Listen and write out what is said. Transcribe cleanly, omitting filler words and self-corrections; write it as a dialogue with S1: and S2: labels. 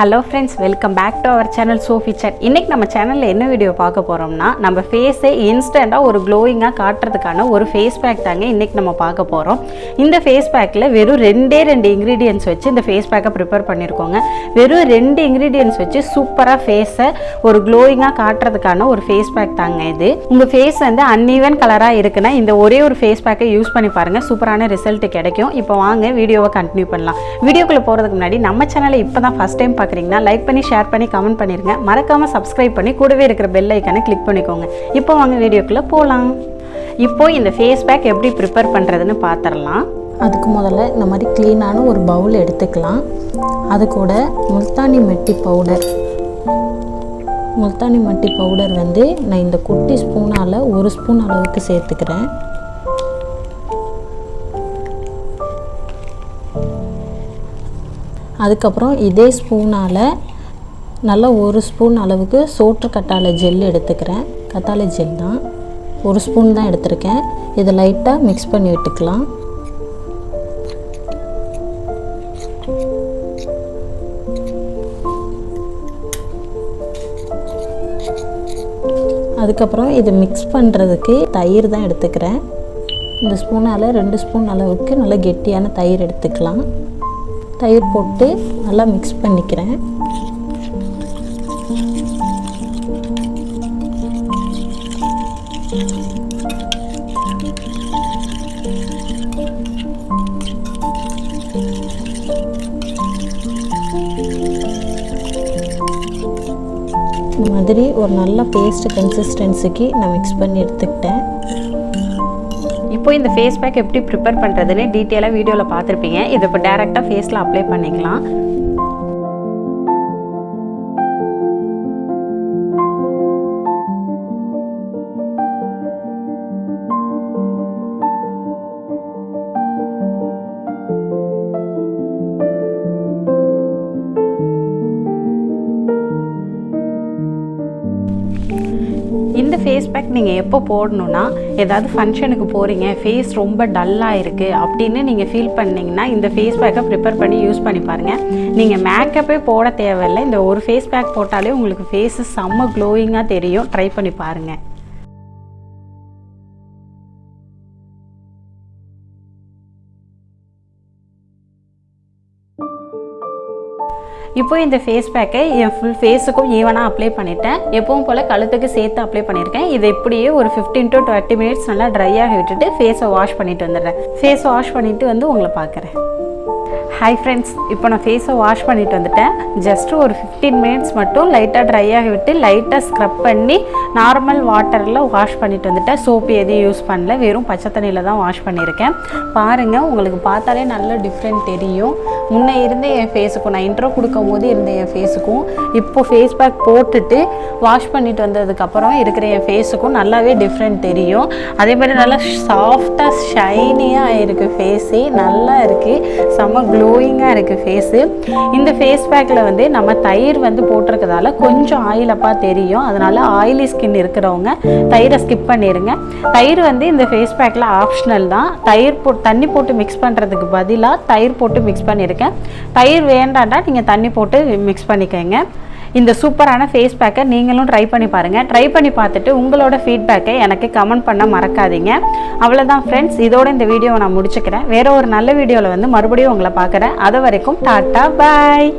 S1: Hello friends, welcome back to our channel Sophie Chat. இன்னைக்கு நம்ம சேனல்ல என்ன வீடியோ பார்க்க போறோம்னா நம்ம ஃபேஸை இன்ஸ்டன்ட்டா ஒரு க்ளோயிங்கா காட்றதுக்கான ஒரு ஃபேஸ் பேக் தாங்க இன்னைக்கு நம்ம பார்க்க போறோம். இந்த ஃபேஸ் பேக்ல வெறும் ரெண்டு இன்கிரிடியன்ட்ஸ் வச்சு இந்த ஃபேஸ் பேக்கை ப்ரிப்பேர் பண்ணிருக்கோங்க. வெறும் ரெண்டு இன்கிரிடியன்ட்ஸ் வச்சு சூப்பரா ஃபேஸை ஒரு க்ளோயிங்கா காட்றதுக்கான ஒரு ஃபேஸ் பேக் தாங்க இது. உங்க ஃபேஸ் வந்து அன்ஈவன் கலரா இருக்குனா இந்த ஒரே ஒரு ஃபேஸ் பேக்கை யூஸ் பண்ணி பாருங்க. சூப்பரான ரிசல்ட் கிடைக்கும். இப்போ வாங்க வீடியோவை கண்டினியூ பண்ணலாம். வீடியோக்குள்ள போறதுக்கு முன்னாடி நம்ம சேனலை இப்போதான் ஃபர்ஸ்ட் டைம் பார்க்குறீங்கன்னா லைக் பண்ணி ஷேர் பண்ணி கமெண்ட் பண்ணிருங்க. மறக்காம சப்ஸ்கிரைப் பண்ணி கூடவே இருக்கிற பெல் ஐக்கானை கிளிக் பண்ணிக்கோங்க. இப்போ வாங்க வீடியோக்குள்ள போகலாம். இப்போ இந்த ஃபேஸ் பேக் எப்படி ப்ரிப்பேர் பண்ணுறதுன்னு பார்த்துடலாம்.
S2: அதுக்கு முதல்ல இந்த மாதிரி க்ளீனான ஒரு பவுல் எடுத்துக்கலாம். அது கூட முல்தானி மட்டி பவுடர் வந்து நான் இந்த குட்டி ஸ்பூனால் ஒரு ஸ்பூன் அளவுக்கு சேர்த்துக்கிறேன். அதுக்கப்புறம் இதே ஸ்பூனால் நல்லா ஒரு ஸ்பூன் அளவுக்கு சோற்று கத்தாழை ஜெல் எடுத்துக்கிறேன். கத்தாழை ஜெல் தான் ஒரு ஸ்பூன் தான் எடுத்திருக்கேன். இதை லைட்டாக மிக்ஸ் பண்ணி விட்டுக்கலாம். அதுக்கப்புறம் இதை மிக்ஸ் பண்ணுறதுக்கு தயிர் தான் எடுத்துக்கிறேன். இந்த ஸ்பூனால் 2 ஸ்பூன் அளவுக்கு நல்லா கெட்டியான தயிர் எடுத்துக்கலாம். தயிர் போட்டு நல்லா மிக்ஸ் பண்ணிக்கிறேன். இந்த மாதிரி ஒரு நல்ல பேஸ்ட் கன்சிஸ்டன்சிக்கு நான் மிக்ஸ் பண்ணி எடுத்துக்கிட்டேன்.
S1: இப்போ இந்த ஃபேஸ் பேக் எப்படி ப்ரிப்பேர் பண்ணுறதுன்னு டீட்டெயிலாக வீடியோவில் பார்த்துருப்பீங்க. இதை இப்போ டேரெக்டாக ஃபேஸில் அப்ளை பண்ணிக்கலாம். இந்த ஃபேஸ் பேக் நீங்கள் எப்போ போடணுன்னா ஏதாவது ஃபங்க்ஷனுக்கு போகிறீங்க, ஃபேஸ் ரொம்ப டல்லாக இருக்குது அப்படின்னு நீங்கள் ஃபீல் பண்ணிங்கன்னா இந்த ஃபேஸ் பேக்கை ப்ரிப்பேர் பண்ணி யூஸ் பண்ணி பாருங்கள். நீங்கள் மேக்கப்பே போட தேவையில்லை. இந்த ஒரு ஃபேஸ் பேக் போட்டாலே உங்களுக்கு ஃபேஸு செம்ம க்ளோயிங்காக தெரியும். ட்ரை பண்ணி பாருங்கள். இப்போ இந்த ஃபேஸ் பேக்கை என் ஃபுல் ஃபேஸுக்கும் ஈவனாக அப்ளை பண்ணிட்டேன். எப்பவும் போல் கழுத்துக்கு சேர்த்து அப்ளை பண்ணியிருக்கேன். இதை இப்படியே ஒரு 15 to 20 மினிட்ஸ் நல்லா ட்ரையாக விட்டுட்டு ஃபேஸை வாஷ் பண்ணிட்டு வந்துடுறேன். ஃபேஸை வாஷ் பண்ணிவிட்டு வந்து உங்களை பார்க்குறேன். ஹாய் ஃப்ரெண்ட்ஸ், இப்போ நான் ஃபேஸை வாஷ் பண்ணிட்டு வந்துட்டேன். ஜஸ்ட்டு ஒரு 15 மினிட்ஸ் மட்டும் லைட்டாக ட்ரையாக விட்டு லைட்டாக ஸ்க்ரப் பண்ணி நார்மல் வாட்டரில் வாஷ் பண்ணிட்டு வந்துட்டேன். சோப்பு எதையும் யூஸ் பண்ணல, வெறும் பச்சை தண்ணியில் தான் வாஷ் பண்ணியிருக்கேன். பாருங்கள், உங்களுக்கு பார்த்தாலே நல்ல டிஃப்ரெண்ட் தெரியும். முன்னே இருந்த என் ஃபேஸுக்கும் நான் இன்ட்ரோ கொடுக்கும் போது இருந்த என் ஃபேஸுக்கும் இப்போ ஃபேஸ் பேக் போட்டுட்டு வாஷ் பண்ணிட்டு வந்ததுக்கப்புறம் இருக்கிற என் ஃபேஸுக்கும் நல்லாவே டிஃப்ரெண்ட் தெரியும். அதே மாதிரி நல்லா சாஃப்டாக ஷைனியாக இருக்குது. ஃபேஸே நல்லா இருக்குது, செம்ம க்ளோயிங்காக இருக்குது ஃபேஸு. இந்த ஃபேஸ் பேக்கில் வந்து நம்ம தயிர் வந்து போட்டிருக்கிறதால கொஞ்சம் ஆயிலப்பாக தெரியும். அதனால் ஆயிலி ஸ்கின் இருக்கிறவங்க தயிரை ஸ்கிப் பண்ணிடுங்க. தயிர் வந்து இந்த ஃபேஸ் பேக்கில் ஆப்ஷனல் தான். தண்ணி போட்டு மிக்ஸ் பண்ணுறதுக்கு பதிலாக தயிர் போட்டு மிக்ஸ் பண்ணியிருக்கேன். தயிர் வேண்டாண்டா நீங்கள் தண்ணி போட்டு மிக்ஸ் பண்ணிக்கோங்க. இந்த சூப்பரான ஃபேஸ் பேக்கை நீங்களும் ட்ரை பண்ணி பாருங்கள். ட்ரை பண்ணி பார்த்துட்டு உங்களோட ஃபீட்பேக்கை எனக்கு கமெண்ட் பண்ண மறக்காதீங்க. அவ்வளோதான் ஃப்ரெண்ட்ஸ், இதோட இந்த வீடியோவை நான் முடிச்சுக்கிறேன். வேறு ஒரு நல்ல வீடியோவில் வந்து மறுபடியும் உங்களை பார்க்குறேன். அது வரைக்கும் டாட்டா பாய்.